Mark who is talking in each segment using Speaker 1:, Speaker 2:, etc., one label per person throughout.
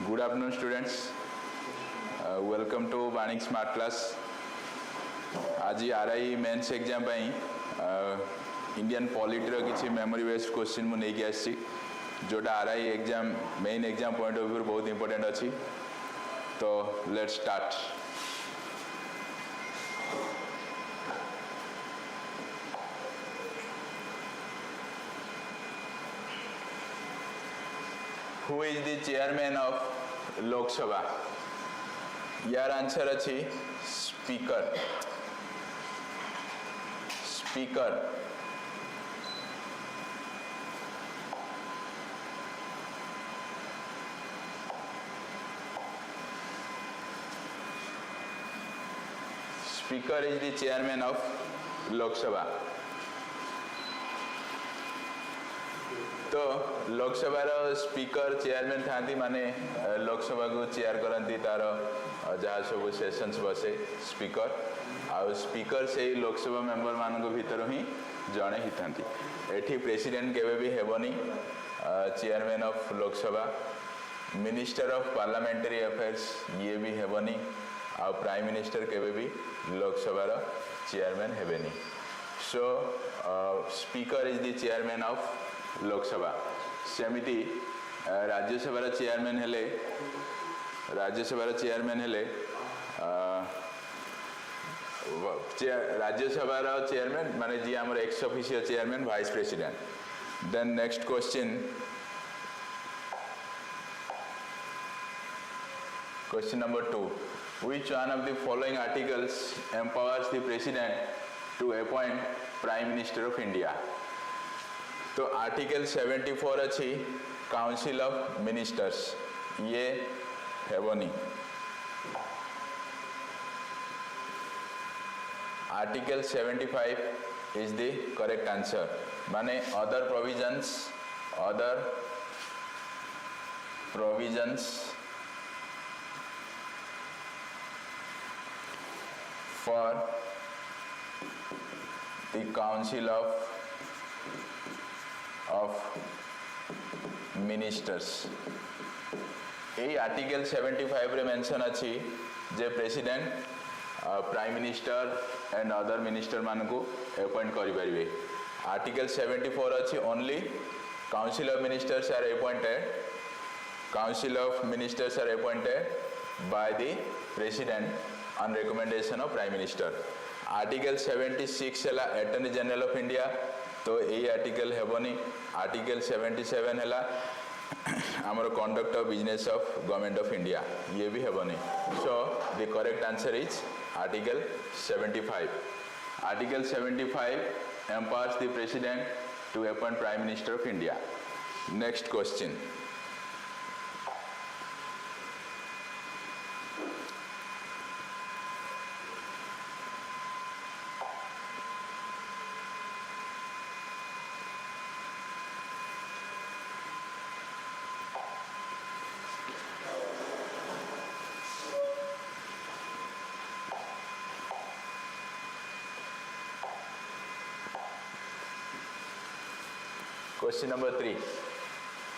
Speaker 1: Good afternoon, students. Welcome to Vanik Smart Class. आज RI mains exam Indian polity रो किसी memory based question मु नहीं आसी जोटा RI exam main exam point of view बहुत इंपोर्टेंट अच्छी. तो let's start. Who is the chairman of Lok Sabha? यार आंसर अच्छी speaker. Speaker speaker is the chairman of Lok Sabha. तो लोकसभा स्पीकर चेयरमैन था माने लोकसभा को चेयर करती तार जहाँ सब सेशंस बसे स्पीकर आउ स्पीकर से लोकसभा मेंबर मान भीतर ही जड़े ही था. एठी प्रेसिडेंट केवे भी हेबनी chairman of Lok Sabha. Minister of parliamentary affairs ये भी हेबनी आउ प्राइम मिनिस्टर केवे भी लोकसभा चेयरमैन हेबेनी. So speaker is the chairman of Lok Sabha. सेमिति राज्यसभा चेयरमैन हेले राज्यसभा चेयरमैन हेले राज्यसभा चेयरमैन माने जी आमर ex officio chairman vice president. Then next question number 2. Which one of the following articles empowers the president to appoint prime minister of India? तो article 74 अच्छी council of ministers ये हेबनी. Article 75 is the correct answer. माने other provisions for the council of ministers. यही article 75 रे mention अच्छी जे president prime minister and other minister मान को अपॉइंट करि परिबे. आर्टिकल 74 अच्छी only council of ministers are appointed by the president on recommendation of prime minister. Article 76 है अटॉर्नी जनरल ऑफ इंडिया. तो यही आर्टिकल हेबनी. आर्टिकल 77 है आमर conduct of business of government of India ये भी हेबनी. So the correct answer is article 75. Article 75 empowers the president to appoint prime minister of India. Next question. Question number 3.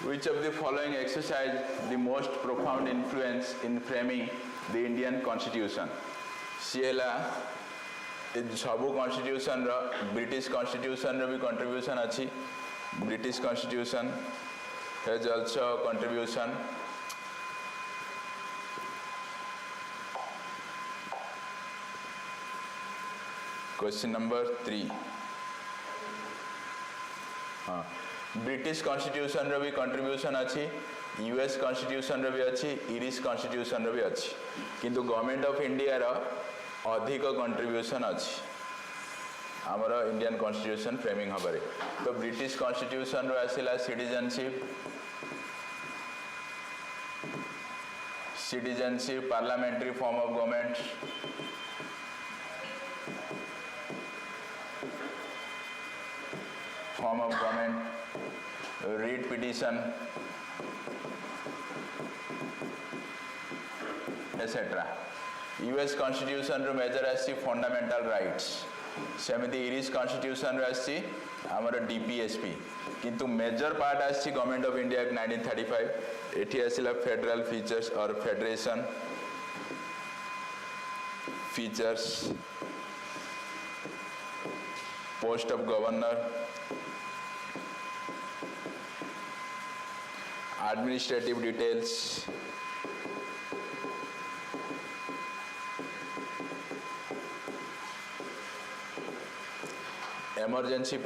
Speaker 1: Which of the following exercised the most profound influence in framing the Indian Constitution? सीला सबू constitution British constitution भी contribution अच्छी. British constitution has also contribution. Question number 3. हाँ British constitution रो भी contribution अच्छी. US constitution रो भी अच्छी. Irish constitution रो भी अच्छी. किंतु गवर्नमेंट ऑफ इंडिया रो अधिक कंट्रीब्यूशन अच्छी आमर इंडियन कॉन्स्टिट्यूशन फ्रेमिंग हबारे. तो ब्रिटिश कॉन्स्टिट्यूशन रो आसिला citizenship parliamentary form of government. Form of government writ petition etcetera. US constitution रो मेजर आसी फंडामेंटल राइट्स. सेमिति इरिश कॉन्स्टिट्यूशन रो आसी आमर डीपीएसपी किंतु मेजर पार्ट आसी गवर्नमेंट ऑफ इंडिया एक्ट 1935 एठी आसिला फेडरल फीचर्स और federation features post of governor administrative details emergency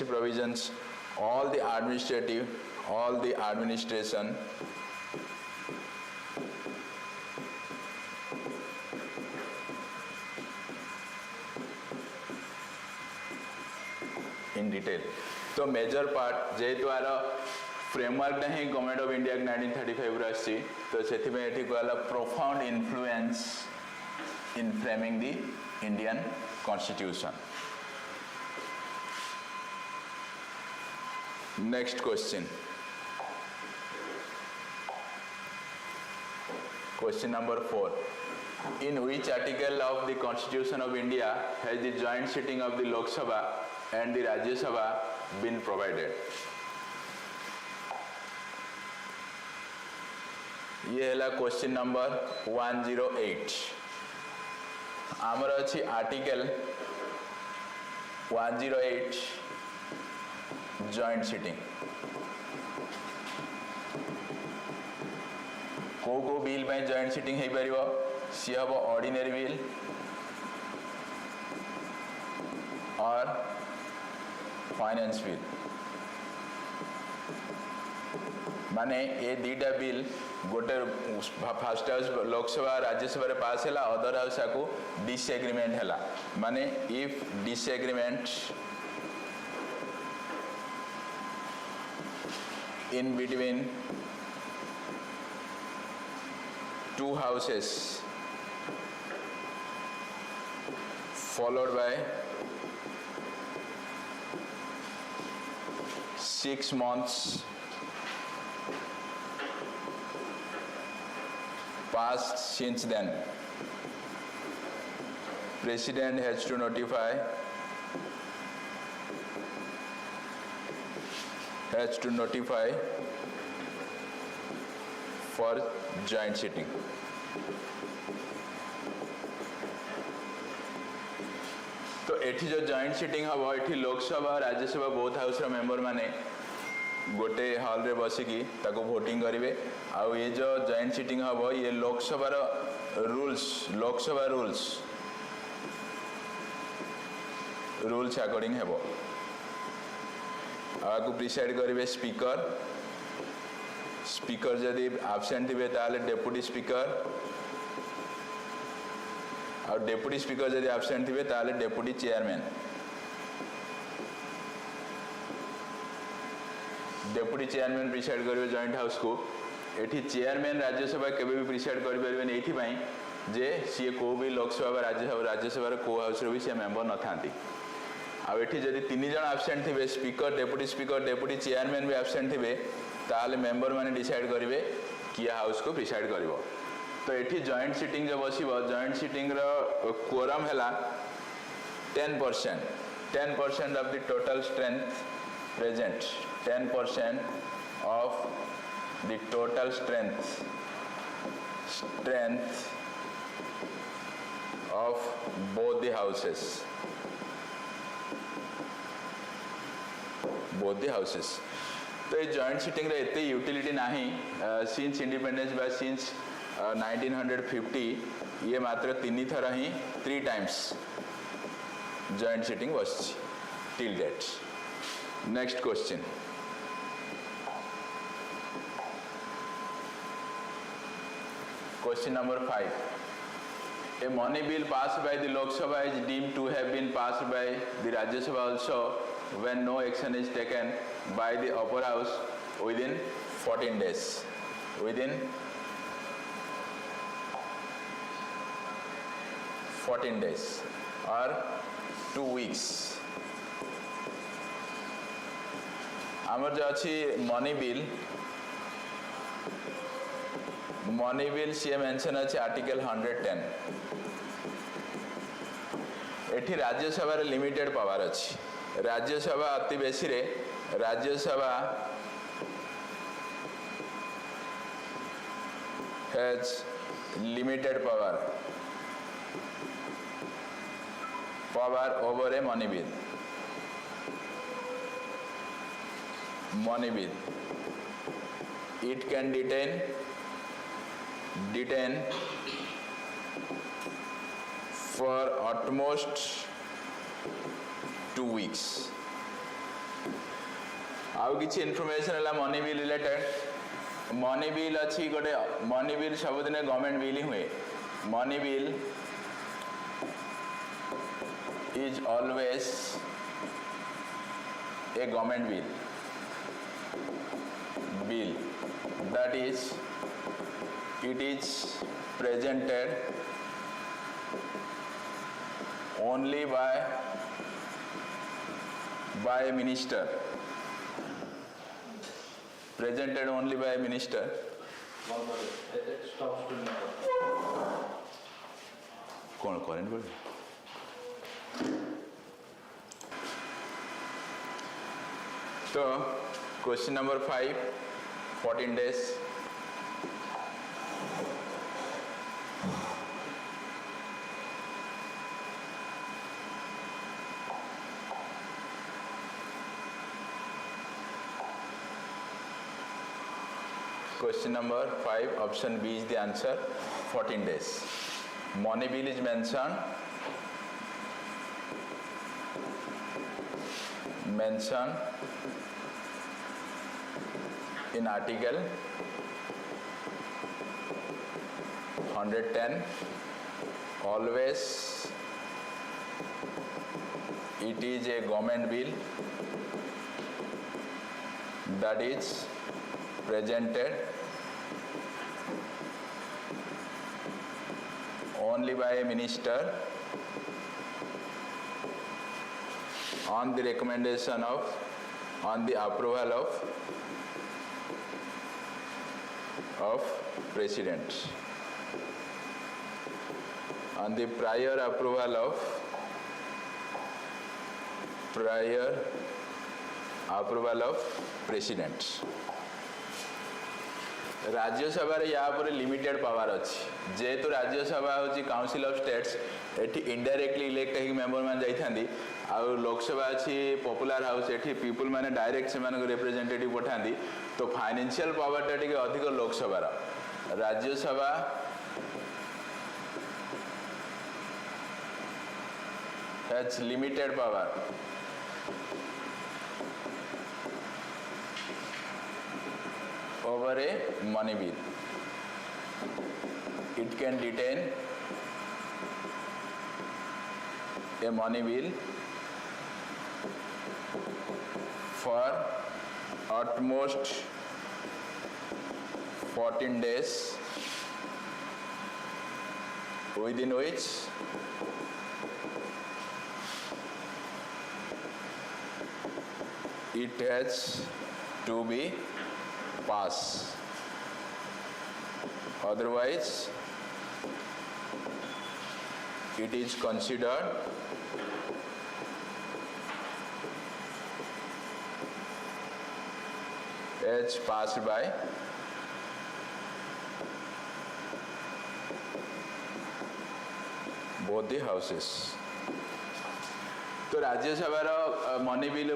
Speaker 1: provisions all the administration in detail तो मेजर पार्ट जेहेतु आर फ्रेमवर्क ही गवर्नमेंट ऑफ इंडिया 1935 आसी तो से कहला profound influence in framing the Indian constitution. Next question number 4 in which article of the constitution of India has the joint sitting of the Lok Sabha and the Rajya Sabha been provided? ये है question number 108 आमर अच्छी article 108 joint sitting को bill pay joint sitting हो पार सी हम ordinary bill और finance bill माने ये दीटा बिल गोटे फास्ट हाउस लोकसभा राज्यसभा पास है अदर हाउस को डिसएग्रीमेंट है माने if disagreement in between two houses followed by 6 months passed since then, President has to notify for joint sitting. तो एठी जो जॉइंट सिटिंग हम एठी लोकसभा राज्यसभा बोथ हाउस रो मेंबर माने गोटे हॉल रे बसिकी ताको वोटिंग करिवे आउ ये जो जॉइंट सिटिंग हम ये लोकसभा रूल्स अकॉर्डिंग हेबो आगु प्रिसाइड करिवे स्पीकर जदि एब्सेंट थिबे ताले डेप्यूटी स्पीकर और डेप्यूटी स्पीकर जदि एब्सेंट थिबे ताले डेप्यूटी चेयरमैन प्रिसाइड करिवे जॉइंट हाउस को एठी चेयरमैन राज्यसभा केबे भी प्रिसाइड करि परिबेन एठी पई जे सी को भी लोकसभा राज्यसभा को हाउस रो भी से मेंबर न थांती आ एठी जदि 3 जण एब्सेंट थिबे स्पीकर डेप्यूटी चेयरमैन भी एब्सेंट थिबे ताले मेंबर माने डिसाइड करिवे किया हाउस को प्रिसाइड करिवो तो एठी जॉइंट सिटिंग जो बसिबो जॉइंट सिटिंग रो क्वोरम हैला 10% of the total strength present 10% of the total strength of both the houses तो ये जॉइंट सिटिंग रे एते यूटिलिटी नाही सिंस इंडिपेंडेंस बा सिंस 1950 ये मात्र 3 थर ही 3 टाइम्स जॉइंट सिटिंग बस till date. Next question number 5 a money bill passed by the Lok Sabha is deemed to have been passed by the Rajya Sabha also when no action is taken by the upper house within 14 days or 2 weeks आमर जो अच्छी money money bill सी mention अच्छे article 110 एठी राज्यसभा रे limited power अच्छी राज्यसभा अति बेसी रे Rajya Sabha has limited power over a money bill it can detain for almost 2 weeks आउ किसी इनफॉरमेशन है money bill related money bill अच्छी गोटे मनी बिल सबुदिन गवर्नमेंट बिल ही हुए money bill is always a government bill that is it is presented only by a minister कौन current बोल तो question number 5 14 days question number 5 option B is the answer 14 days money bill is mentioned in article 110 always it is a government bill that is presented only by a minister on the recommendation of on the approval of president on the prior approval of president Rajya Sabha रे या पर limited power अच्छी जेहेतु राज्यसभा हूँ council of states eighty indirectly elect होगी member मैंने जाइथांदी आ लोकसभा अच्छी पॉपुलर हाउस एटी पीपल मैंने डायरेक्ट से रिप्रेजेंटेटिव पठांदी तो फाइनेंशियल पावर टा टिके अधिक Lok Sabha Rajya Sabha has limited power over a money bill. It can detain a money bill for almost 14 days within which it has to be pass otherwise it is considered as passed by both the houses तो Rajya Sabha money bill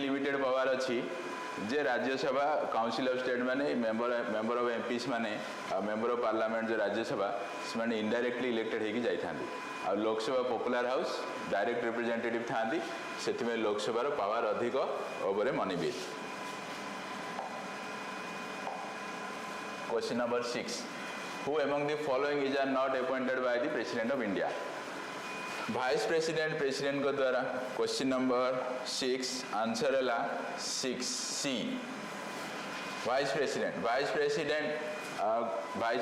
Speaker 1: limited power अच्छी जे Rajya Sabha council of state माने member of MPs माने member of parliament जो राज्यसभा से indirectly elected होगी जाइथांदी आ Lok Sabha popular house direct representative थांदी सेथिमे लोकसभा पावर अधिक over a money bill question number 6 who among the following is are not appointed by the president of India vice president को द्वारा क्वेश्चन नंबर 6 आंसर है 6C vice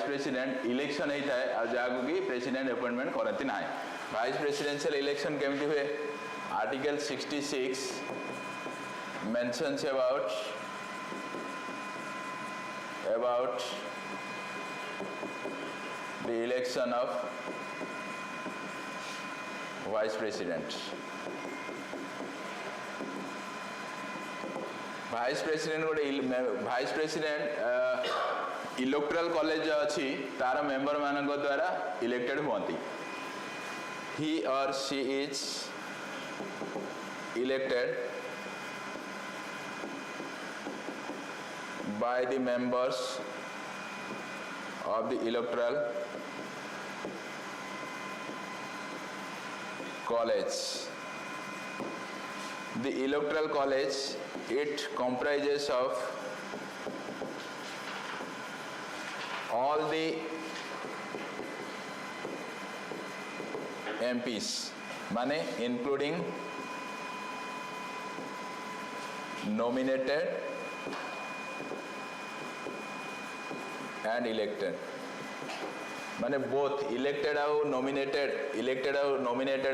Speaker 1: president election होता है और जहाँ कि प्रेसिडेंट अपॉइंटमेंट करती ना वाइस प्रेसिडेंशियल इलेक्शन केमती हुए article 66 mentions about the election of vice president. vice president गोटे vice president इलेक्टोरल कॉलेज अच्छी तार मेंबर मान द्वारा इलेक्टेड हुआ. He or she is elected by the members of the electoral college. The electoral college, it comprises of all the MPs, माने including nominated and elected, माने both elected और nominated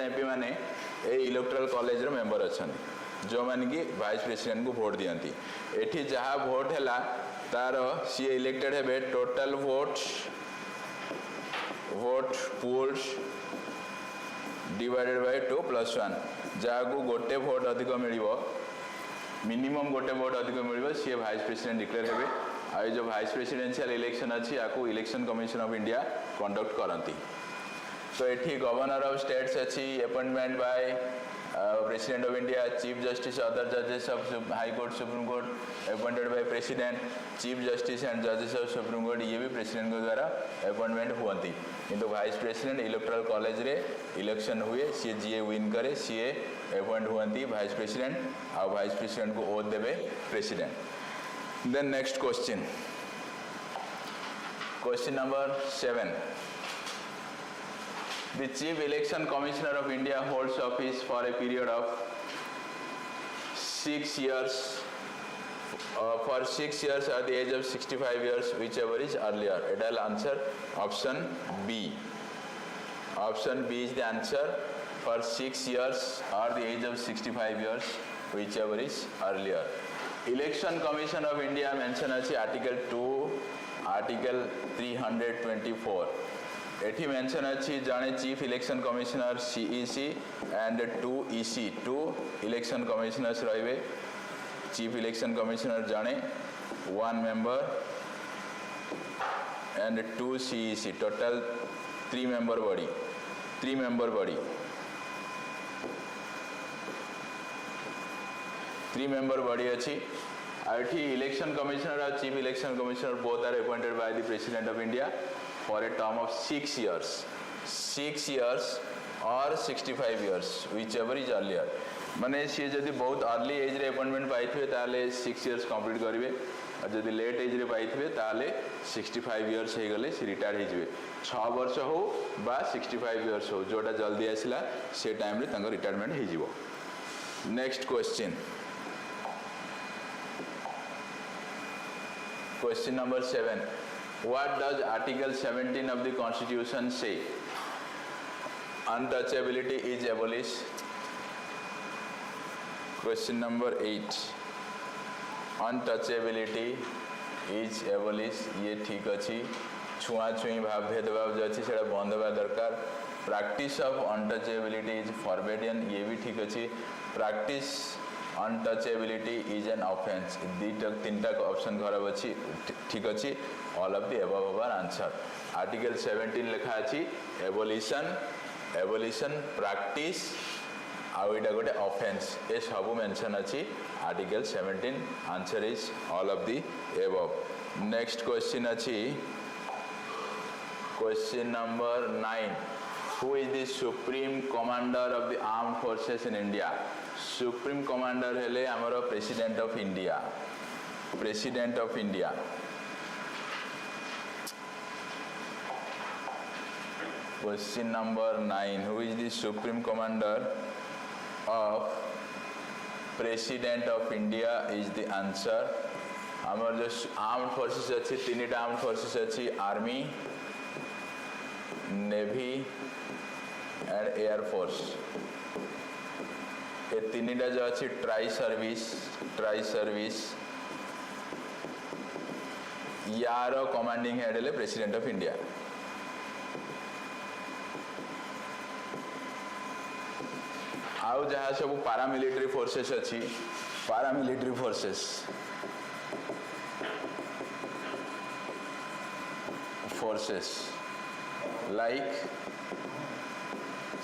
Speaker 1: MP माने ए electoral college रो member अछन जो मान की vice president को vote दियंती. एठी जहा वोट हैला तार सी इलेक्टेड हेबे total vote pools divided by 2 + 1 जहा को गोटे वोट अधिक मिलिबो मिनिमम गोटे वोट अधिक मिलिबो सी वाइस प्रेसिडेंट डिक्लेयर हेबे. आ जो वाइस प्रेसिडेंशियल इलेक्शन अछि आकु election commission of India conduct करंती. तो एठी गवर्नर ऑफ स्टेट्स अछि appointment by president of India, chief justice other जजेस of high court supreme court appointed by president, chief justice and जजेस of supreme court ये भी president के द्वारा appointment हुआ. किंतु वाइस प्रेसिडेंट इलेक्टोरल कॉलेज रे इलेक्शन हुए सी जी विन करे सी अपॉइंट हुआ वाइस प्रेसिडेंट आ वाइस प्रेसिडेंट को ओथ देवे president. Then next question number 7. The Chief Election Commissioner of India holds office for a period of 6 years, for 6 years at the age of 65 years, whichever is earlier. It will answer option B. Option B is the answer, for 6 years or the age of 65 years, whichever is earlier. Election Commission of India mention अछि Article 2, Article 324. एठी mention अछि जाने chief election commissioner CEC and 2 EC 2 election commissioners रहिबे. Chief election commissioner जाने 1 member and 2 CEC total 3 member body 3 member body अछि. एठी election commissioner और chief election commissioner both are appointed by the president of India for a term of 6 years or 65 years, whichever is earlier. माने सी जदि बहुत early as रे appointment पाइथिबे ताले 6 years complete करिवे और जदि लेट एज रे पाइथिबे ताले 65 years हे गले सी रिटायर हे जिवे. 6 वर्ष हो बा 65 years हो जोटा जल्दी आसिला से टाइम रे तंग रिटायरमेंट हे जिवो. Next question number 7. What does Article 17 of the Constitution say? Untouchability is abolished. Question number 8. Untouchability is abolished. ये ठीक अच्छी. छुआ छुई भाव भेदभाव जो अच्छी सेटा बंद होगा दरकार. Practice of untouchability is forbidden. ये भी ठीक अच्छी. Practice untouchability is an offense. दीटा तीनटा ऑप्शन खराब अच्छी ठीक अच्छी. All of the above are answer. Article 17 लिखा अच्छी abolition practice आउ इटा गोटे offense ये सब मेंशन अच्छी. Article 17 answer is all of the above. Next question अच्छी question number 9. Who is the supreme commander of the armed forces in India? Supreme commander हेले हमारा president of India. Question number 9. Who is the supreme commander of president of India is the answer. हमार जो armed forces अच्छी तीनटा armed forces अच्छी army, navy and air force. ये तीनटा जो अच्छी ट्राई सर्विस यार कमांडिंग हेड है प्रेसिडेंट ऑफ इंडिया. आउ जहाँ सब paramilitary forces अच्छी paramilitary forces like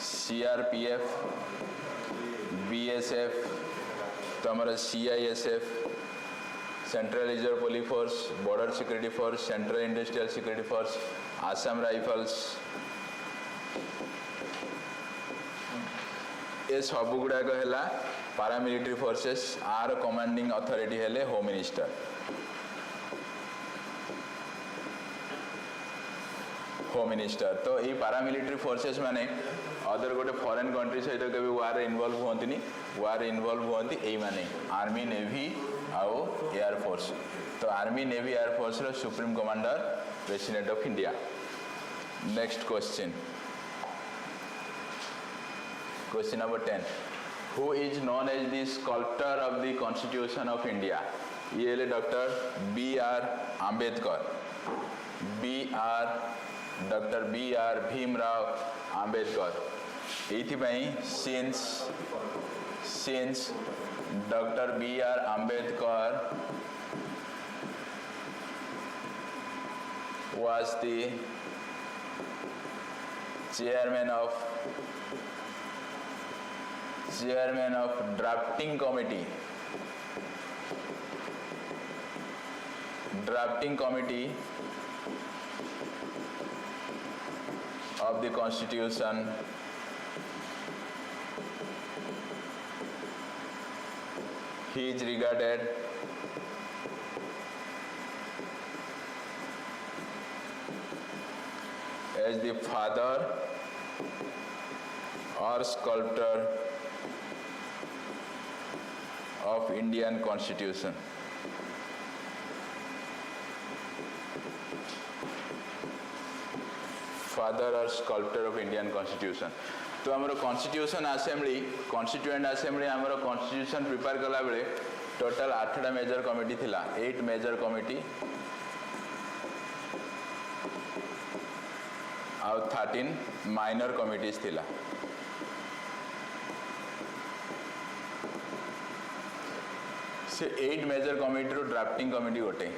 Speaker 1: CRPF, BSF, तमरा CISF, Central Reserve Police Force, Border Security Force, Central Industrial Security Force, Assam Rifles, ये सब गुड़ाक है paramilitary forces आर कमांडिंग अथॉरिटी हेले होम मिनिस्टर तो ये paramilitary forces माने अदर गोटे फॉरेन कंट्री सहित के वार इन्वॉल्व होती वार इन्वॉल्व होती यही माने आर्मी नेवी आउ एयर फोर्स तो आर्मी नेवी एयर फोर्स रो supreme commander president of India next question number 10 who is known as the sculptor of the constitution of India ये ले doctor B.R. Ambedkar doctor B.R. Bhimrao Ambedkar एथिपाई since doctor B.R. Ambedkar was the chairman of drafting committee of the constitution he is regarded as the father or sculptor of Indian constitution father or sculptor of Indian constitution तो हमरो constitution assembly constituent assembly हमरो constitution prepare कला बेले total 8टा major committee थिला 8 major committee आउ 13 minor committees थिला से 8 major committee रो drafting committee गोटे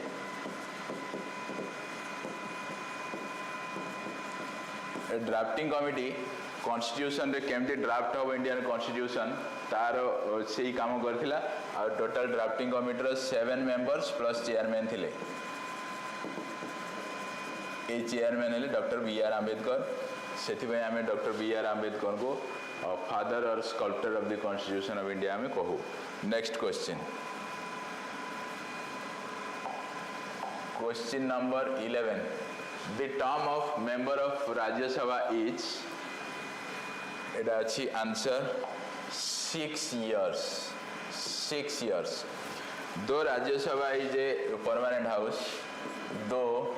Speaker 1: ड्राफ्टिंग कमिटी कॉन्स्टिट्यूशन रे केमती ड्राफ्ट ऑफ इंडियन कॉन्स्टिट्यूशन तार सेही काम करथिला आ टोटल ड्राफ्टिंग कमिटी रो 7 मेंबर्स प्लस चेयरमैन थिले ए चेयरमैन हेले डॉक्टर B.R. आंबेडकर सेथि पे हमें डॉक्टर B.R. आंबेडकर को फादर और sculptor of the constitution of India में कहू next question number 11 the term of member of Rajya Sabha is it answer 6 years though Rajya Sabha is a permanent house though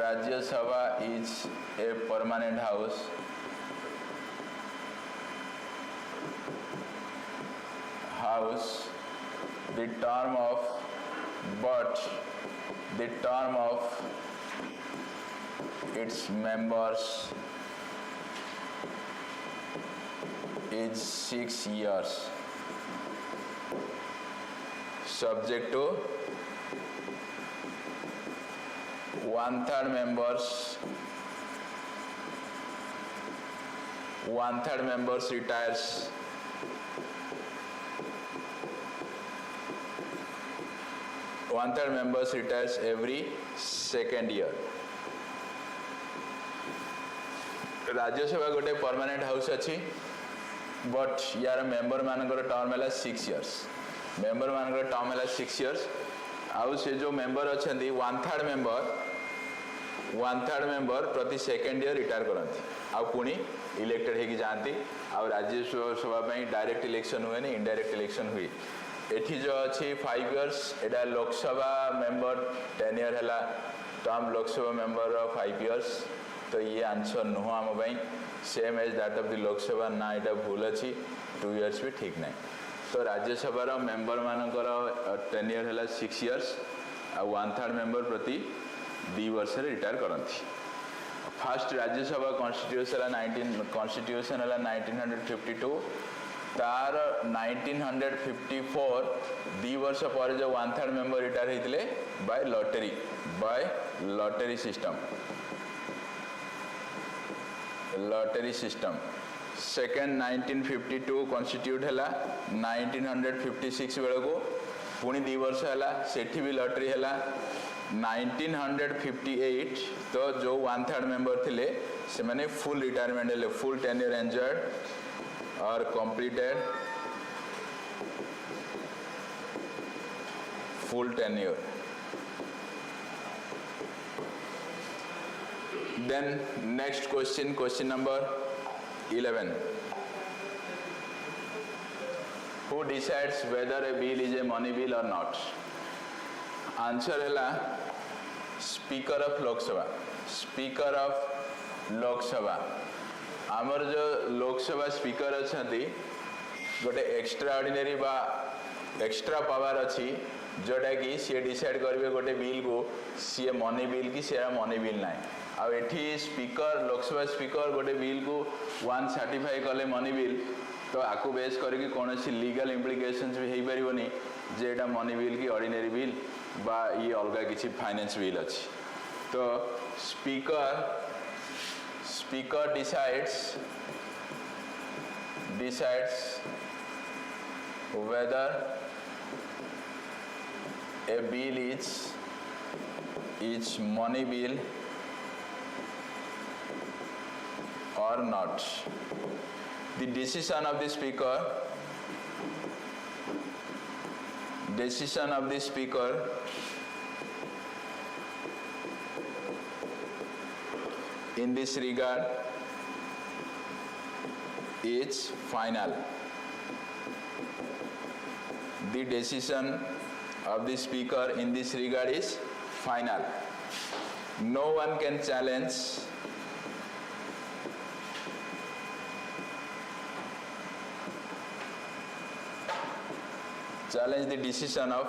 Speaker 1: Rajya Sabha is a permanent house the term of its members is 6 years subject to 1/3 members retires one-third members retires every second year Rajya Sabha गोटे permanent house अच्छी but यार member मानकर term है 6 years member मानकर term है 6 years आउ से जो मेंबर अच्छा 1/3 मेंबर प्रति सेकेंड ईयर रिटायर करती आउ पुणी इलेक्टेड होगी जाती आउ राज्यसभा डायरेक्ट इलेक्शन हुए नहीं इनडायरेक्ट इलेक्शन हुए एठी जो अच्छी 5 years Etah Lok Sabha member 10 year है टर्म लोकसभा मेंबर 5 years तो ये आंसर नुह आम same as that of the Lok Sabha ना यहाँ भूल अच्छी 2 years भी ठीक ना तो राज्यसभा मेंबर मानकर 10 year है 6 years आ 1/3 मेंबर प्रति 2 वर्ष रिटायर करती फर्स्ट राज्यसभा कॉन्स्टिट्यूशन है 1952 तार 1954 2 वर्ष पर जो 1/3 मेंबर रिटायर होते by lottery system second 1952 constitute है 1956 बेल को पुणी 2 वर्ष है सेठी भी लॉटरी है 1958 तो जो 1/3 मेंबर थिले से माने फुल रिटायरमेंट है फुल टेन्योर एंजॉयड और completed full tenure. Then next question number 11. Who decides whether a bill is a money bill or not? Answer है Speaker of Lok Sabha. आमर जो लोकसभा स्पीकर अच्छा गोटे एक्स्ट्रा ऑर्डिनरी बा extra power अच्छी जोटा कि सी डिसाइड करेंगे गोटे बिल को सी मनी बिल कि सी मनी बिल ना आठी स्पीकर लोकसभा स्पीकर गोटे बिल को 1 सर्टिफाई कले मनी बिल तो आपको बेस करके कौन सी लीगल इम्प्लिकेशंस भी हो पारनी जे एटा मनी बिल कि ऑर्डिनरी बिल बा ये अलग किसी फाइनेंस बिल अच्छी तो Speaker decides whether a bill is money bill or not. The decision of the speaker in this regard is final. The decision of the speaker in this regard is final. No one can challenge the decision of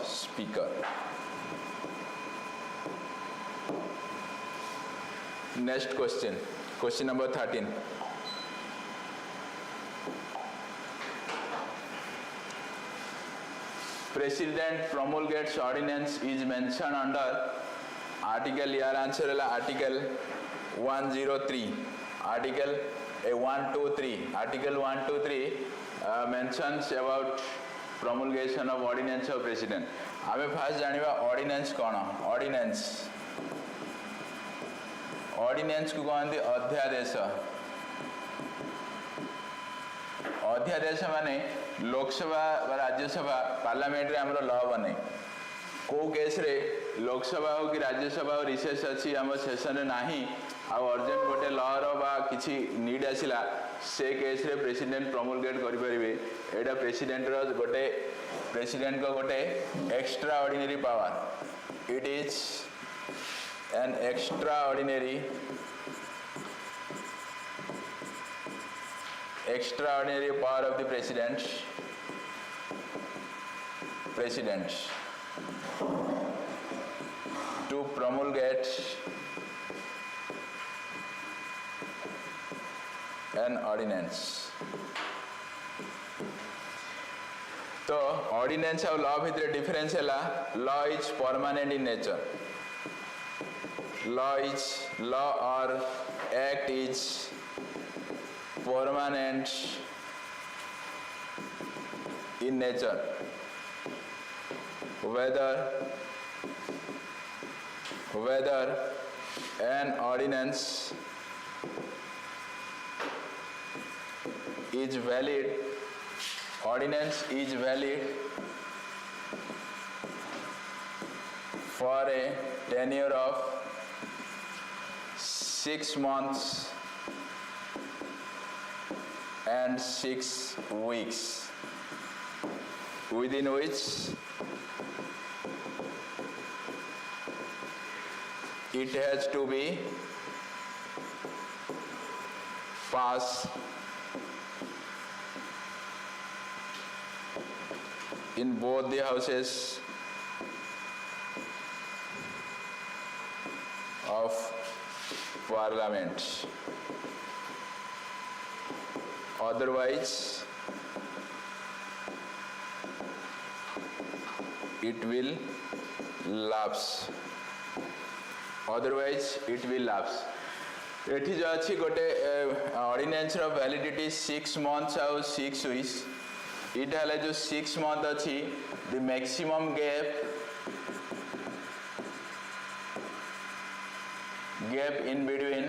Speaker 1: speaker. Next question number 13. President promulgates ordinance is mentioned under article. यार answer है article 103. Article 123. Article 123 mentions about promulgation of ordinance of president. आमे fast जानिबा ordinance कौन ordinance को कहते अध्यादेश माने Lok Sabha Rajya Sabha parliamentary आमर law बने को केस रे लोकसभा हो कि राज्यसभा हो रिसेस अच्छी आम सेशन रे नाही आ अर्जेंट गोटे लॉ रो बा किछि नीड आसिला से केस रे प्रेसिडेंट प्रोमुलगेट करि परिबे एटा प्रेसिडेंट को गोटे extra ordinary power it is an extraordinary power of the president to promulgate an ordinance. तो ordinance और law भितर difference है law is permanent in nature. Law or act is permanent in nature. Whether an ordinance is valid for a tenure of 6 months and 6 weeks, within which it has to be passed in both the houses of Parliament. Otherwise, it will lapse. Otherwise, it will lapse. एठी जो अच्छी गोटे ordinance रो validity 6 months आउ 6 weeks. It हले जो 6 month अच्छी the maximum gap in between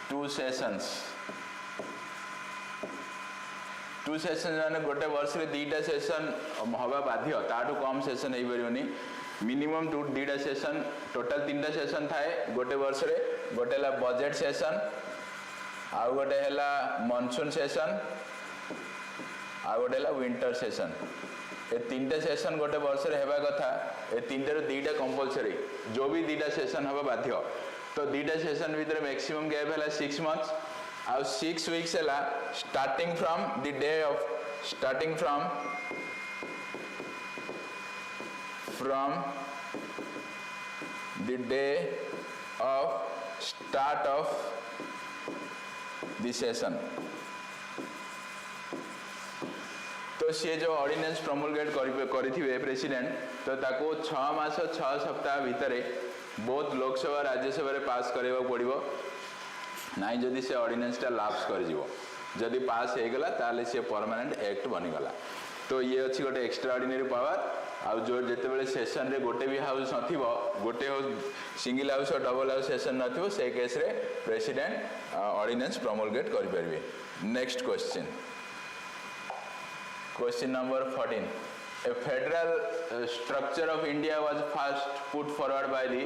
Speaker 1: two sessions. Two session माने गोटे वर्ष रे दीटा सेशन हवा बाध्य ताटू कम सेशन हेई परियोनी मिनिमम दीटा सेशन टोटल 3टा सेशन थाए गोटे वर्ष रे गोटे ला बजेट सेशन आ गोटे हैला मानसून सेशन आ गोटे ला विंटर सेशन ए 3टा सेशन गोटे वर्ष रे हेबा कथा ए 3टा रो 2टा कंपलसरी जो भी 2टा सेशन हवा बाध्य तो 2टा सेशन भीतर मैक्सिमम गैप हैला 6 months आउ 6 weeks हैला starting from the day of start of the session. तो सी जो ऑर्डिनेंस प्रमोलगेट करिथिबे प्रेसिडेंट तो ताको 6 मास 6 सप्ताह भीतर बहुत लोकसभा राज्यसभा रे पास करबा पड़िबो नाइ जदि से ऑर्डिनेंस टा लाप्स कर जिवो जदि पास हे गला ताले से परमानेंट एक्ट बनि गला तो ये अछि गोटे एक्स्ट्रा ऑर्डिनरी पावर आ जो जेते बेले सेशन रे गोटे भी हाउस नथिबो गोटे सिंगल हाउस और डबल हाउस सेशन नथिबो से केस रे प्रेसिडेंट ऑर्डिनेंस प्रमोलगेट करि परबे. Next Question number 14. A federal structure of India was first put forward by the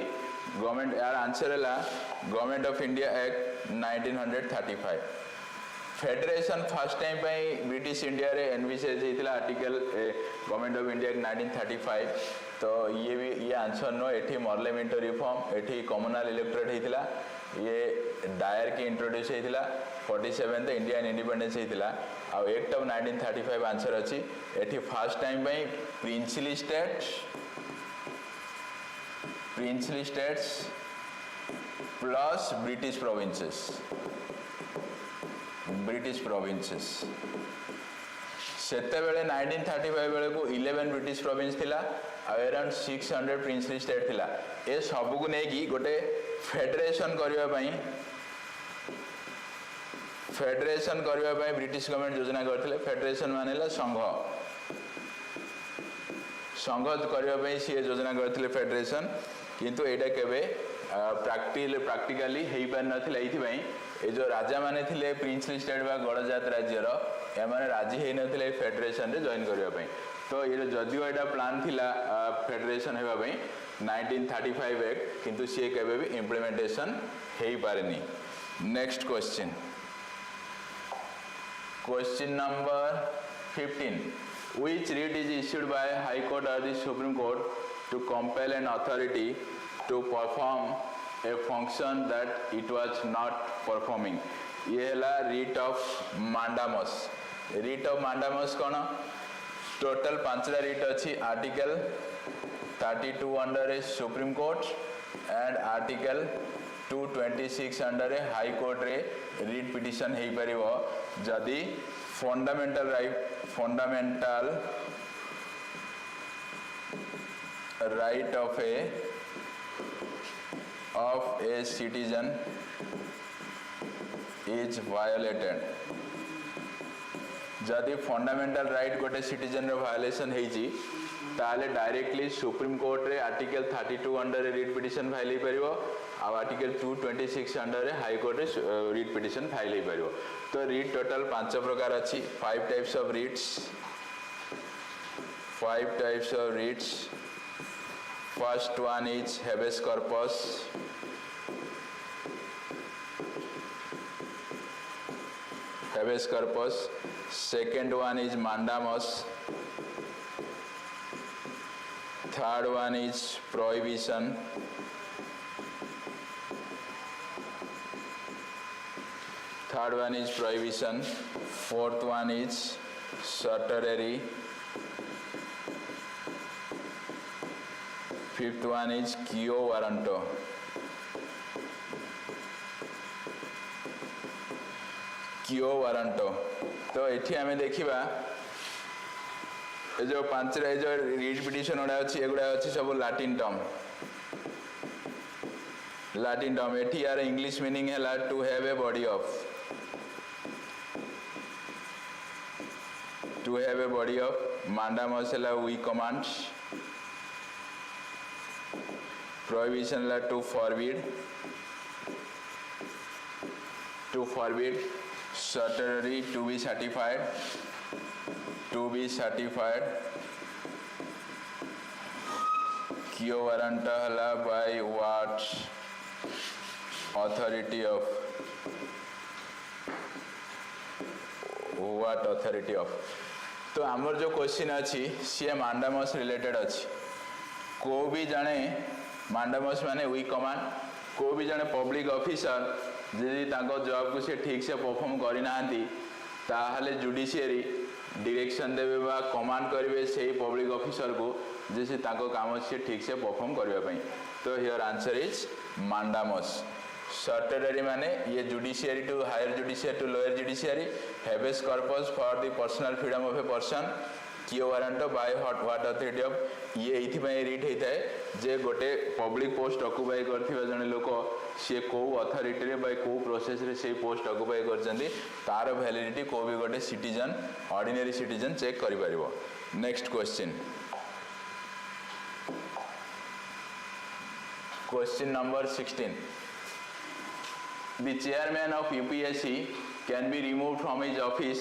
Speaker 1: government. Our answer is Government of India Act 1935. Federation first time पे British India रे envisages हेतिला article government of India 1935 तो ये भी ये answer no एठी parliamentary reform एठी communal electorate हेतिला ये डायर के इंट्रोड्यूस हेतिला 47th इंडियन इंडिपेंडेंस हेतिला आ एक्ट ऑफ 1935 आंसर अछि एठी फर्स्ट टाइम पे princely states plus British provinces सेते बेले 1935 बेले को 11 ब्रिटिश प्रोविंस थिला अराउंड 600 प्रिंसली स्टेट थिला ए सब को नै की गोटे फेडरेशन करबा पई ब्रिटिश गवर्नमेंट योजना करथिले. फेडरेशन मानेला संघ करबा पई सी योजना करथिले फेडरेशन किंतु एटा केबे प्रैक्टिकली हेई पार नथिला एथि पई ए जो राजा माने थिले प्रिंसली स्टेट बा गणजात राज्यर ए माने राजी हेई नथिले फेडरेशन रे जॉइन करबा पई तो ये जदियो एटा प्लान थिला फेडरेशन हेबा पई 1935 एक्ट किंतु सी केबे भी इंप्लीमेंटेशन हेई पारेनी. Next question number 15. Which writ is issued by High Court or the Supreme Court to compel an authority to perform a function that it was not performing? ये है writ of mandamus. Writ of mandamus कौन? Total 5टा writ अच्छी. Article 32 under ए supreme court and article 226 under ए high court रे writ petition हेई परिबो जदि fundamental right of a citizen is violated. जदि फंडामेंटल राइट गोटे सिटीजन रो वायलेशन हेची ताले डायरेक्टली सुप्रीम कोर्ट रे article 32 under writ petition file हे परिबो आ आर्टिकल 226 अंडर हाई कोर्ट रे रिट पिटिशन फाइल हे परिबो. तो रिट टोटल 5 प्रकार अछि. 5 types of writs. First one is habeas corpus. Second one is mandamus. Third one is prohibition. Fourth one is certiorari. Fifth one is quo warranto. Quo warranto. तो एठी आमे देखिबा जो पांचरा जो रिट पिटिशन गुड़ा अच्छी एगुड़ा अच्छी सब लाटिन टर्म एठी यार इंग्लिश मीनिंग है to have a body of mandamus है we commands prohibition है to forbid statutory to be certified quo warranto है by what authority of तो आमर जो क्वेश्चन अच्छी सी मांडामस रिलेटेड अच्छी को भी जाने मांडामस माने वी कमांड को भी जाने पब्लिक ऑफिसर जदि ताको जॉब को से ठीक से परफॉर्म करि नाहंती ताहले जुडिशियरी डायरेक्शन देबे बा कमांड करिवे सेही पब्लिक ऑफिसर को जैसे ताको काम से ठीक से परफॉर्म करबा पई तो here answer is mandamus Statutory माने ये judiciary to higher judiciary to lower judiciary habeas corpus for the personal freedom of a person quo warranto by what authority of ये इथि पई रीड हेता है जे गोटे पब्लिक पोस्ट ऑक्युपाई करथिबा जने लोक से को अथॉरिटी रे बाय को प्रोसेस रे से पोस्ट ऑक्युपाई करचंदी तार वैलिडिटी को भी गोटे सिटीजन ऑर्डिनरी सिटीजन चेक करि परिबो next question number 16 The chairman of UPSC can be removed from his office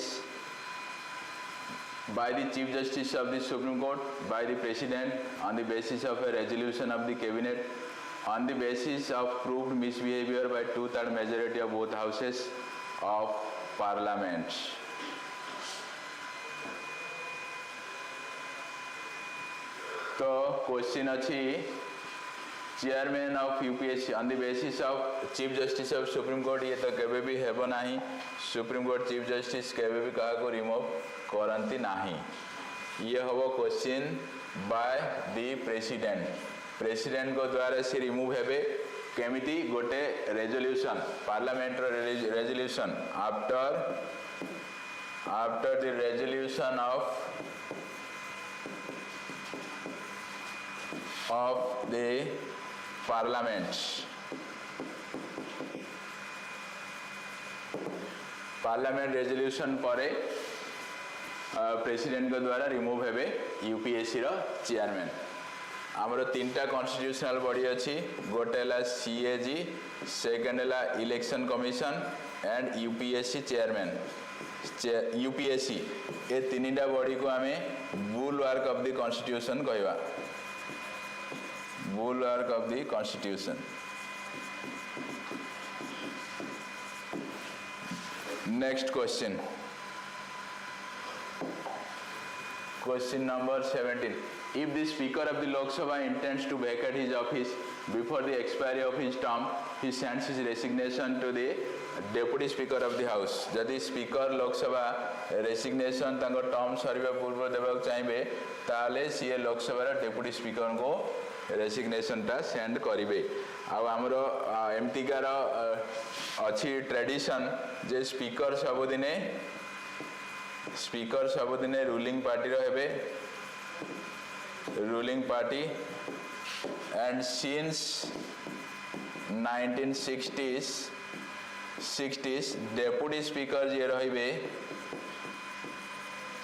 Speaker 1: by the Chief Justice of the Supreme Court, by the President on the basis of a resolution of the Cabinet, on the basis of proved misbehavior by 2/3 majority of both houses of Parliament. तो question अच्छी chairman of UPSC on the basis of chief justice of supreme court ये तो केबे भी हेबो नाही supreme court chief justice केबे भी कहा को रिमूव करंती नाही ये हबो क्वेश्चन बाय द प्रेसिडेंट को द्वारा से रिमूव हेबे केमिति गोटे resolution parliamentary resolution after the resolution of the parliament resolution परे प्रेसिडेंट को द्वारा रिमूव हेबे यूपीएससी रो चेयरमैन हमरो तीनटा कॉन्स्टिट्यूशनल बॉडी अछि गोटेला सीएजी सेकंड ला election commission and UPSC chairman UPSC ए तीनटा बॉडी को हमें बुलवर्क ऑफ द कॉन्स्टिट्यूशन कहवा bulwark of the constitution. Next question number 17 if the speaker of the Lok Sabha intends to vacate his office before the expiry of his term he sends his resignation to the deputy speaker of the house जदि speaker Lok Sabha resignation तांको term सरवा पूर्व देबाक चाहिए ताले सीए Lok Sabha deputy speaker को resignation टा सेंड करिवे आ हमरो एमटीकार अछि ट्रेडिशन जे स्पीकर सबदिने रूलिंग पार्टी रो हेबे ruling party and since 1960s deputy speaker जे रहिबे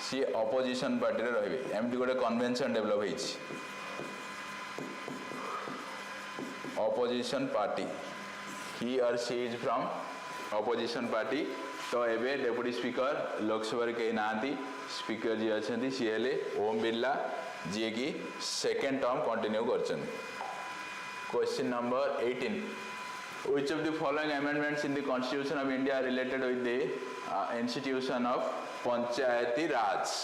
Speaker 1: सी ऑपोजिशन पार्टी रे रहिबे एमटी गोटे कन्वेंशन डेवलप हेछि opposition party he or she is from opposition party तो एबे डेप्यूटी स्पीकर लोकसभा के नांती स्पीकर जी अछंती सी हेले ओम बिरला जे की सेकंड टर्म कंटिन्यू करछन question number 18 which of the following amendments in the constitution of India are related with the institution of Panchayati Raj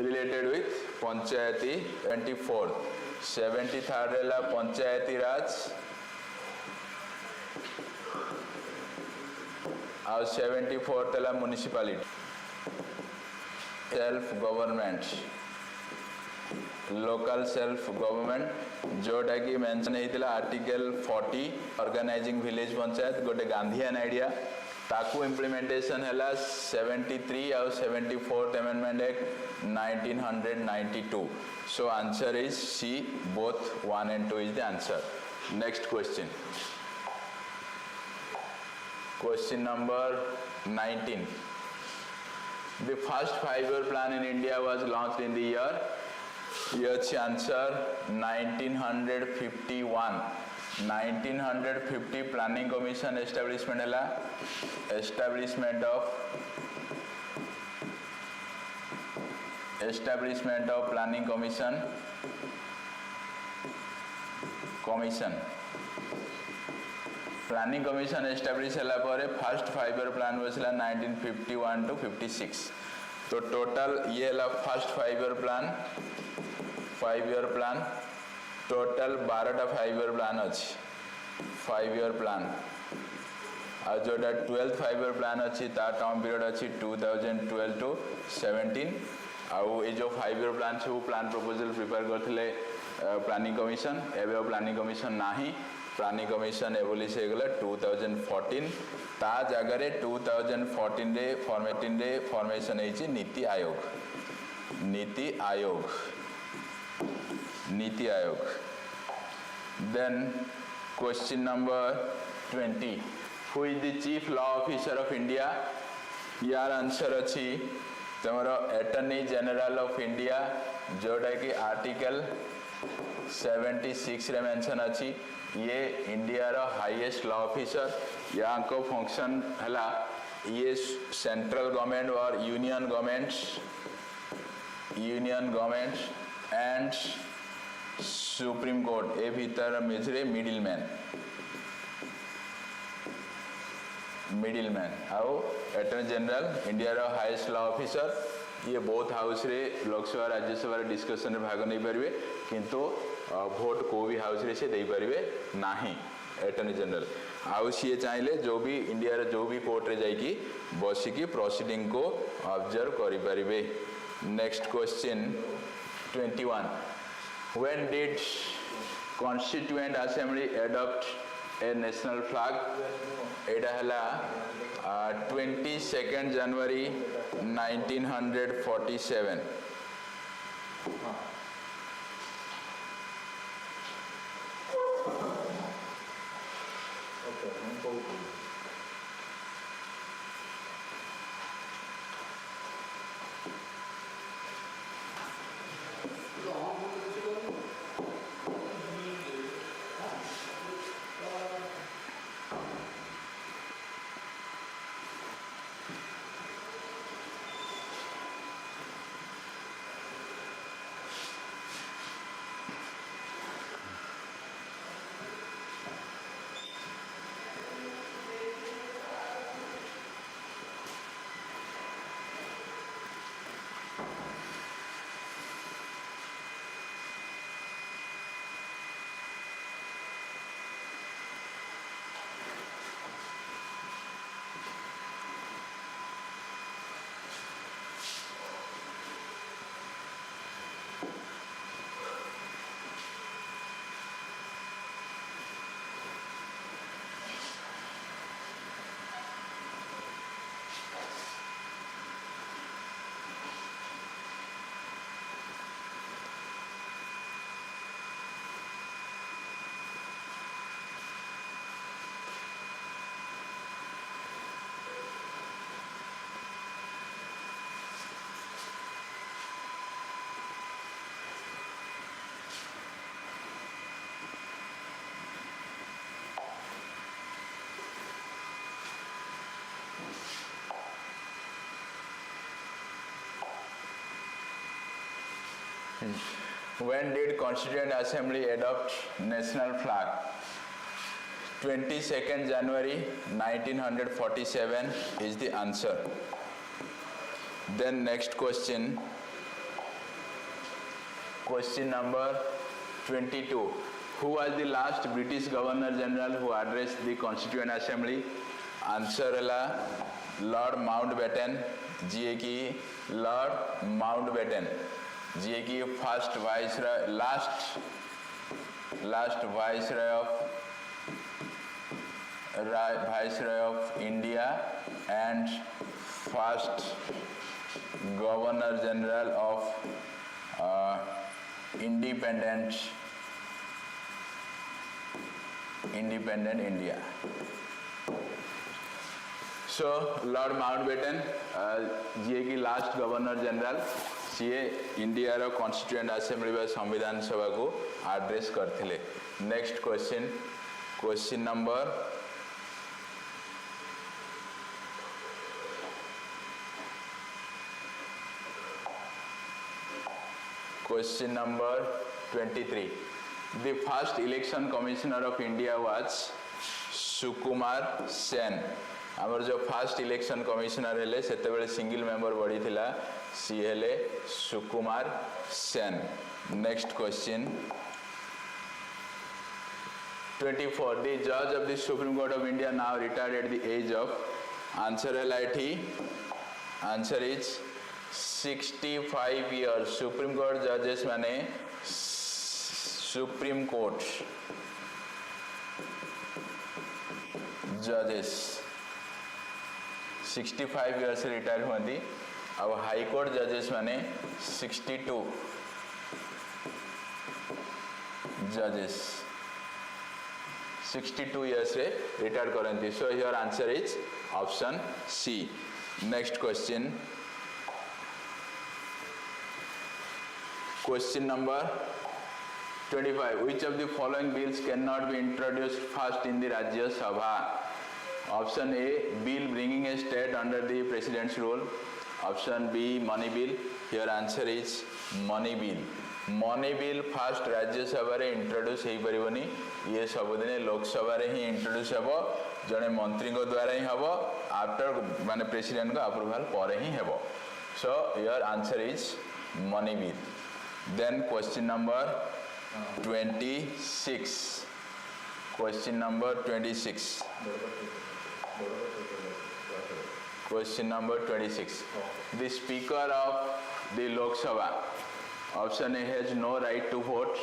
Speaker 1: related with Panchayati 24th 73rd ला पंचायती राज और 74th ला municipality self government local self government जोटा कि mention होता article 40 organising village panchayat गोटे Gandhian idea ताकू implementation है 73 और 74th amendment act 1992. So answer is C, both 1 and 2 is the answer. Next question. Question number 19. The first 5-year plan in India was launched in the year. Yes, answer 1951. 1950 Planning Commission establishment है establishment of Planning Commission Planning Commission establish ହେଲା ପରେ first 5-year plan बसला 1951 to 56. तो total ये ହେଲା first 5-year plan total 12टा 5-year plan अच्छी 5-year plan और जोटा 12th 5-year plan अच्छी ता टाइम पीरियड अच्छी 2012 to 17 और ये जो 5-year plan से वो प्लान प्रपोजल प्रिपेयर करथिले प्लानिंग कमिशन एवं प्लानिंग कमिशन नाही प्लानिंग कमिशन एबोलिश हो गला 2014 ता जगह रे 2014 रे फॉर्मेशन है NITI Aayog. Then question number 20. Who is the chief law officer of India? यार आंसर अच्छी तुम्हारा अटॉर्नी जनरल ऑफ इंडिया जोटा कि आर्टिकल 76 रे मेंशन अच्छी ये इंडिया रो हाईएस्ट लॉ ऑफिसर यहाँ को फंक्शन हला ये सेंट्रल गवर्नमेंट और union government and supreme court ए भीतर मेजरे मिडिलमैन आउ अटॉर्नी जनरल इंडिया रो हाईएस्ट लॉ ऑफिसर ये बोथ हाउस रे लोकसभा राज्यसभा डिस्कशन रे भाग नहीं पारे किंतु भोट को भी हाउस रे से दे पारे नाही अटॉर्नी जनरल आउ सी चाहिए जो भी इंडिया रे जो भी कोर्ट रे जाइकी बसिकी प्रोसीडिंग को ऑब्जर्व करि पारिबे. Next question 21. When did Constituent Assembly adopt a national flag? एटा हला 22nd January 1947. When did Constituent Assembly adopt national flag? 22nd January 1947 is the answer. Then next question. Question number 22. Who was the last British Governor General who addressed the Constituent Assembly? Answer है Lord Mountbatten, ji की Lord Mountbatten. Ji की first viceroy last viceroy of India and first governor general of independent India. So Lord Mountbatten ji की last governor general सी India रो constituent assembly व संविधान सभा को एड्रेस करथिले. Next question number Question number 23. The first election commissioner of India was Sukumar Sen. आमर जो फर्स्ट इलेक्शन कमिशनर हेले सेते बेले सिंगल मेंबर बॉडी थिला सी हेले Sukumar Sen. Next question 24. The judge of the Supreme Court of India now retired at the age of answer is 65 years. Supreme court जजेस माने सुप्रीम कोर्ट जजेस 65 इयर्स से रिटायर हुई. अब हाई कोर्ट जजेस माने 62 जजेस 62 इयर्स से रिटायर करती. So your answer is option C. Next question Question number 25. Which of the following bills cannot be introduced first in the Rajya Sabha? Option A, bill bringing a state under the president's rule. Option B, money bill. Your answer is money bill. money bill first Rajya Sabha रे introduce हेई परिबनी. ये सबुदिने लोक सभा रे ही introduce हेबो. जने मंत्री को द्वारा ही हेबो. After माने president को approval ପରେ ही हेबो. So your answer is money bill. Then question number 26. Question number 26. Question number 26. The Speaker of the Lok Sabha. Option A has no right to vote.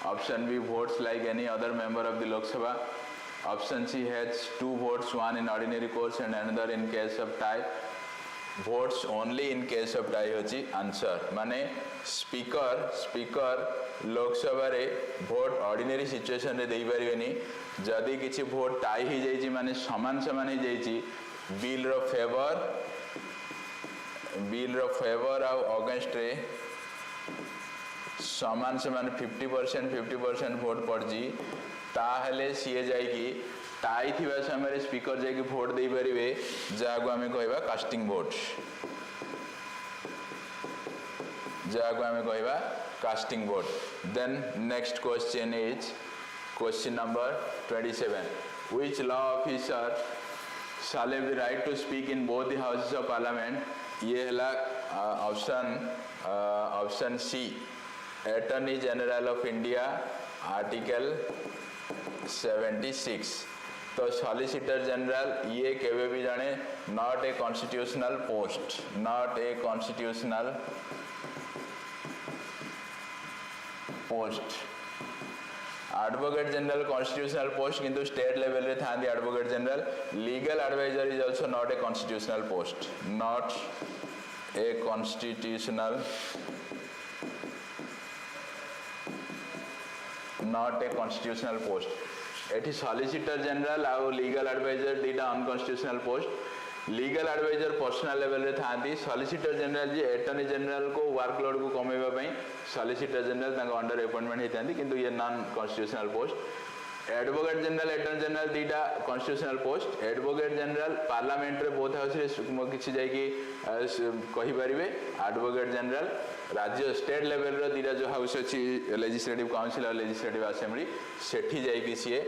Speaker 1: Option B votes like any other member of the Lok Sabha. Option C has 2 votes, one in ordinary course and another in case of tie. Votes only in case of tie होची answer. माने speaker Lok Sabha रे vote ordinary situation रे देई परिबेनी. जदी किछि vote tie ही जाईची माने समान ही जाईची bill रो favour आ against रे समान 50% भोट पड़जी ताहले सीए जाईकी टाई थिबा समय स्पीकर जाके भोट दे परिबे जागो आमे कहबा casting vote. Then next question is question number 27. Which law officer shall have the right to speak in both the houses of parliament? ये हला option C attorney general of India article 76. तो solicitor general ये केवे भी जाने not a constitutional post. Advocate general constitutional post किंतु state level रे थांदी advocate general. Legal adviser is also not a constitutional post. Not a constitutional post. एठी solicitor general आ लीगल एडवाइजर दीटा unconstitutional post. Legal adviser personal level रे थांती. Solicitor general जी attorney general को वर्कलोड को कमेबा पई सॉलिसिटर जनरल तांको अंडर अपॉइंटमेंट हेतांती किंतु ये non constitutional post. Advocate general attorney general दीटा constitutional post. Advocate general parliament रे बोथ हाउस रे किछि जाय कि कहि परिबे. एडवोकेट जनरल राज्य स्टेट लेवल रो दीटा जो हाउस अछि लेजिस्लेटिव काउंसिल और लेजिस्लेटिव असेंबली सेठी जाय कि सीए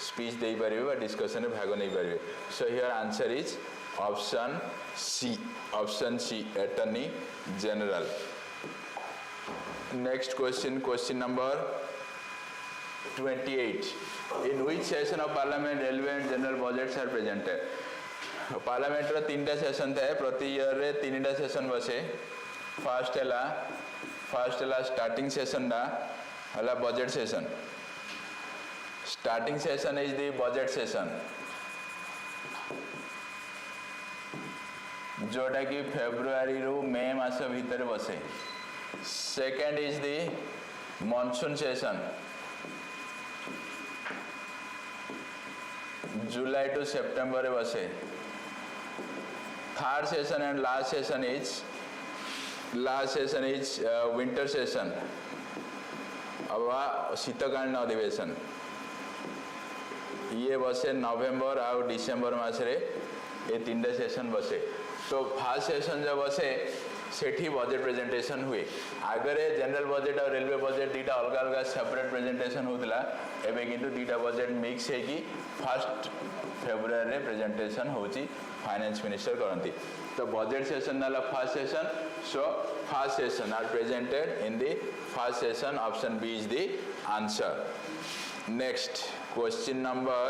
Speaker 1: स्पीच देई परिबे बा डिस्कशन रे भाग नै परिबे. So here answer is option C attorney general. Next question number 28. In which session of parliament railway and general budgets are presented? Parliament रो 3टा सेशन थाए. प्रति ईयर रे 3टा सेशन बसे. फर्स्ट हैला फर्स्ट है स्टार्टिंग सेशन डा है budget session starting session is the budget session जोटा कि फेब्रुआरी रु मे मास भितर बसे second is the monsoon session July to September बसे third session and last session is winter session अथवा शीतकालीन अधिवेशन ये बसे नवेम्बर आउ डिसेम्बर मसरे ये तीन सेशन बसे तो फर्स्ट सेशन जब बसे सेठी बजेट प्रेजेंटेशन हुए आगरे जनरल बजेट और रेलवे बजेट दीटा अलग अलग सेपरेट प्रेजेंटेशन होता एवं किंतु दीटा बजेट मिक्स है कि फर्स्ट फेब्रुआरी प्रेजेंटेशन होची फाइनेंस मिनिस्टर करती तो बजेट सेशन नाला first session so first session are presented in the first session option B is the answer next question number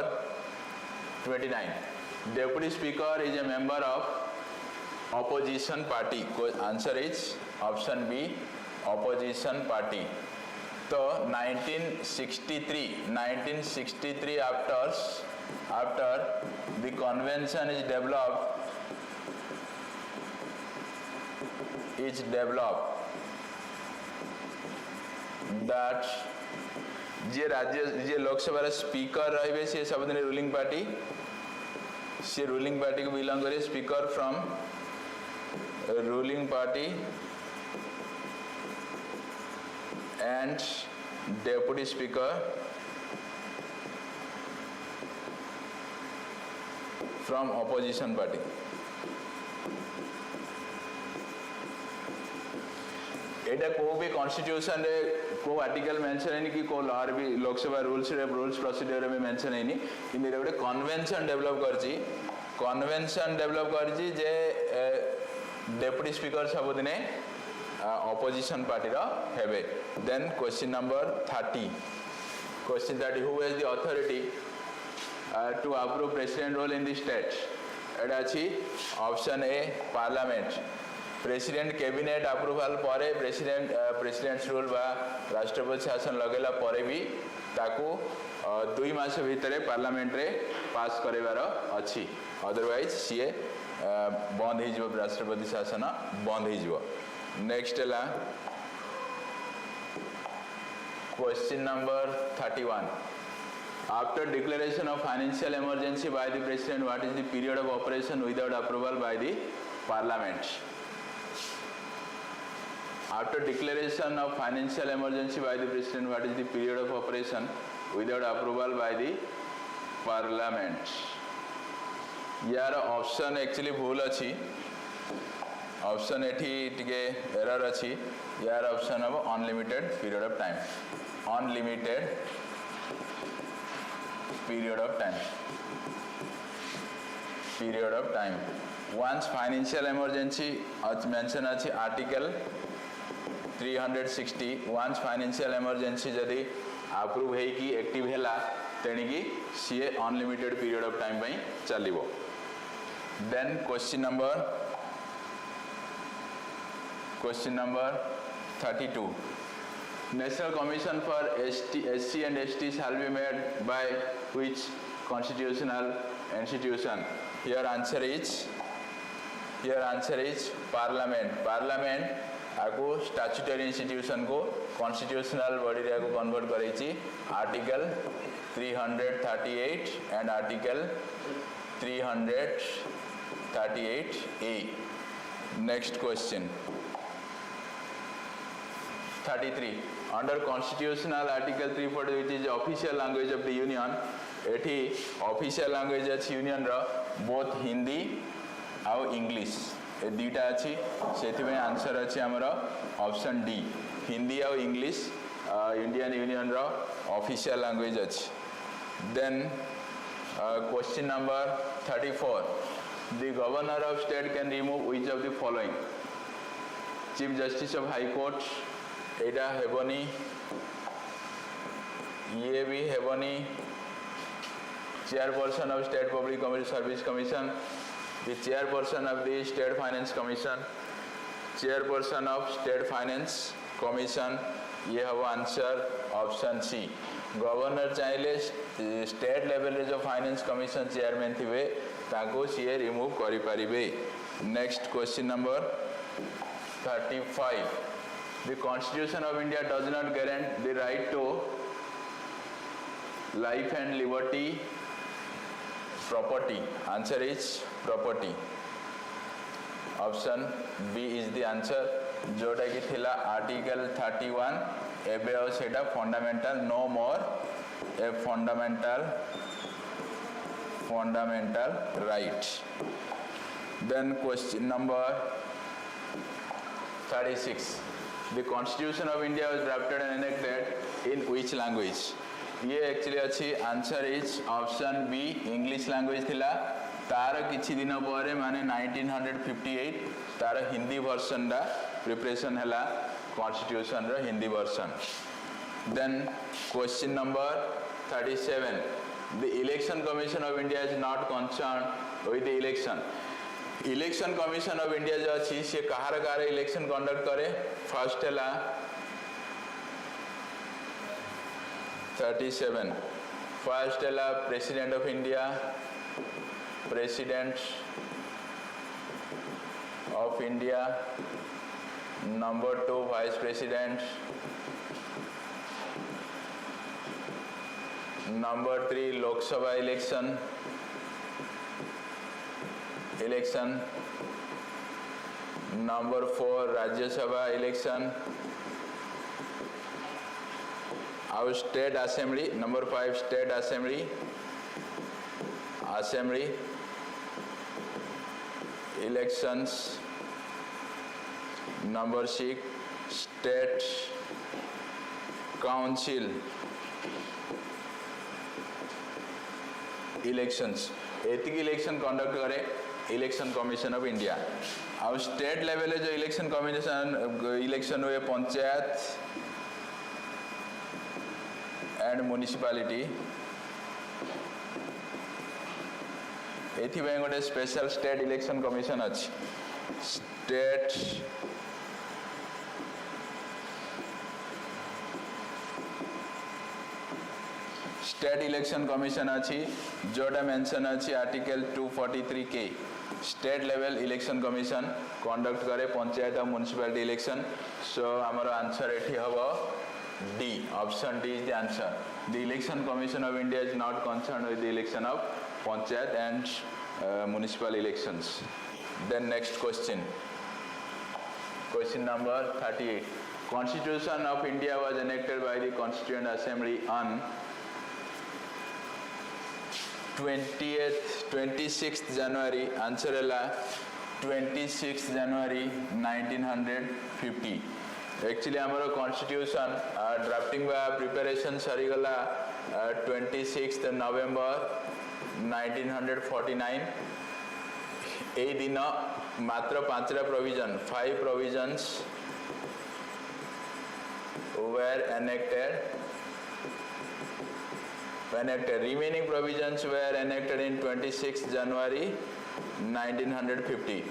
Speaker 1: 29 deputy speaker is a member of opposition party answer is option B opposition party so 1963 after the convention is developed that J Lok Sabha speaker रहे सी सब ruling party सी ruling party को belong करे speaker from ruling party and deputy speaker from opposition party एटा को भी constitution रे को article mention है कि को लॉ भी लोकसभा रूल्स प्रोसीजर में मेंशन है कि मेरे गोटे कन्वेंशन डेवलप करछि जे डेप्यूटी स्पीकर सबुदिने ऑपोजिशन पार्टी रो हेबे then question number 30 who has the authority to approve president rule in the state एटा अछि option A parliament president cabinet approval पर प्रेसिडेंट्स रूल बा राष्ट्रपति शासन लगेला पर भी ताकू 2 मास भितर पार्लियामेंट रे पास करेबार अछि अदरवाइज सीए बंद हो राष्ट्रपति शासन बंद हो नेक्स्ट है question number 31 after declaration of financial emergency bye the president what is the period of operation without approval by the parliament after declaration of financial emergency bye the president what is the period of operation without approval by the parliament यार option actually भूल अच्छी option एठी टिके error अच्छी यार option हम unlimited period of time unlimited period of time once financial emergency mention अच्छी article 360 once financial emergency जदि अप्रूव है कि एक्टिव हैला तेणिकी सीए अनलिमिटेड पीरियड ऑफ टाइम पई चलिबो then question number 32 national commission for SC and ST shall be made by which constitutional institution here answer is parliament आको स्टैट्यूटरी इंस्टीट्यूशन को कॉन्स्टिट्यूशनल बॉडी रे को कन्वर्ट करेछि article 338 and article 338A next question 33 under constitutional article 340 which is official language of the union एठी official language अछि union रो both Hindi आउ English ए दीटा अछि सेथि में आंसर अछि हमरो ऑप्शन डी हिंदी आउ इंग्लिश इंडियन यूनियन रो ऑफिशियल लैंग्वेज अछि then question number 34 the governor of state can remove which of the following chief justice of high court एटा हेबनी ये भी हेबनी chairperson of state public service commission the chairperson of the state finance commission chairperson of state finance commission ये हम answer option C governor चाहिए state level रे जो finance commission chairman थे ताको CA remove करि परिबे next question number 35 the constitution of india does not guarantee the right to life and liberty property answer is property option b is the answer जोटा कि थिला article 31 एबे और सेटा fundamental no more a fundamental right then question number 36 the constitution of india was drafted and enacted in which language ये actually अच्छी answer is option B English language थिला तार किछि दिन पर माने 1958 तार हिंदी वर्जन डा प्रिपरेशन हैला कॉन्स्टिट्यूशन रो Hindi version then question number 37 the election commission of India is not concern with the election commission of India जो अच्छी से कहार इलेक्शन कंडक्ट करे फर्स्ट हैला 37 फर्स्ट हैला president of India number 2 vice president number 3 lok sabha election number 4 rajya sabha election our state assembly number 5 state assembly elections number 6 state council elections एतिक election conduct करे election commission of India और state level जो election हुए panchayat and municipality एथि गोटे special state election commission अच्छी state election commission अच्छी जोटा मेंशन अच्छी आर्टिकल 243 के state level election commission conduct करे पंचायत और म्युनिसिपालिटी इलेक्शन सो आमर आंसर एठी हबो D option D is the answer the election commission of India is not concerned with the election of panchayat and municipal elections then next question number 38 constitution of india was enacted by the constituent assembly on 26th january answer है 26th january 1950 actually आमर constitution drafting बा preparation सरी गला 26th नवंबर 1949 ए दिन मात्र 5 provision 5 provisions were enacted remaining provisions were enacted in 26th January 1950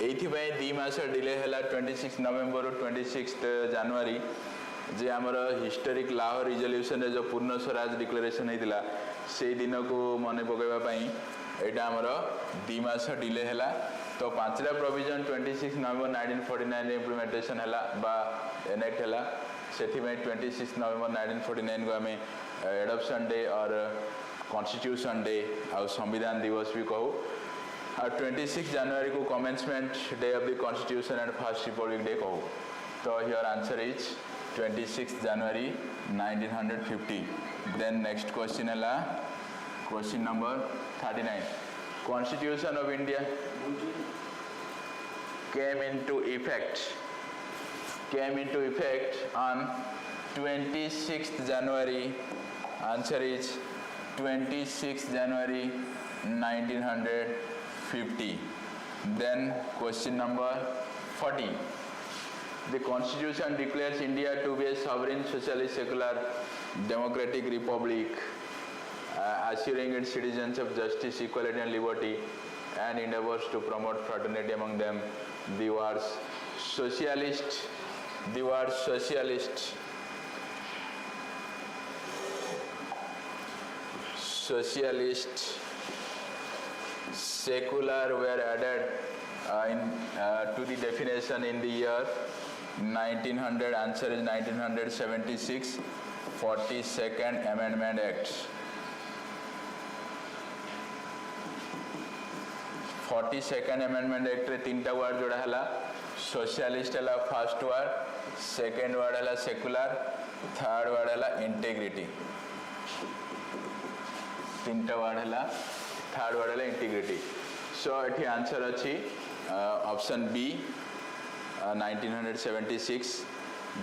Speaker 1: एथि पय 2 मास delay हला 26 नवंबर 26 जनवरी जे हमर हिस्टोरिक लाहौर रिजोल्यूशन रे जो पूर्ण स्वराज डिक्लेरेशन हेतिला से दिन को मने पकेबा पई एटा हमर 2 मास डिले हला तो 5टा प्रोविजन 26 नवंबर 1949 रे इंप्लीमेंटेशन हला बा एनेक्ट हला सेथि पय 26 नवंबर 1949 को हमें एडॉप्शन डे और कॉन्स्टिट्यूशन डे और संविधान दिवस भी कहू और 26 जनवरी को commencement day of the constitution and first republic day कहू तो here answer is 26 January 1950 then next question है question number 39 constitution of India came into effect on 26th January answer is 26th January 1950 then question number 40 the constitution declares India to be a sovereign socialist secular democratic republic assuring its citizens of justice equality and liberty and endeavors to promote fraternity among them the words socialist the word socialist. Socialist, secular were added to the definition in the year 1900. Answer is 1976, 42nd Amendment Act. 42nd Amendment Act रे तीन टा word जोड़ा हला socialist हला first word, second word हला secular, third word हला integrity. तीन टा वर्ड हला, थर्ड वर्ड हला इंटेग्रिटी. सो एठी आंसर अछि option B 1976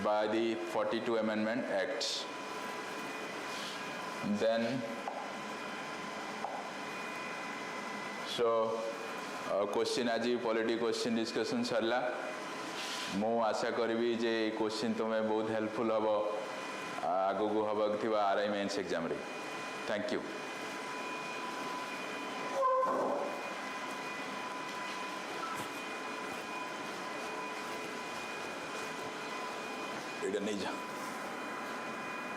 Speaker 1: by the 42 Amendment Act. Then question आज पॉलिटी क्वेश्चन डिस्कशन सरला. मु आशा करी जे क्वेश्चन तुम्हें बहुत हेल्पफुल हम आगु हबाक थिबा आरआई मेंस एग्जाम रे. Thank you. नहीं जा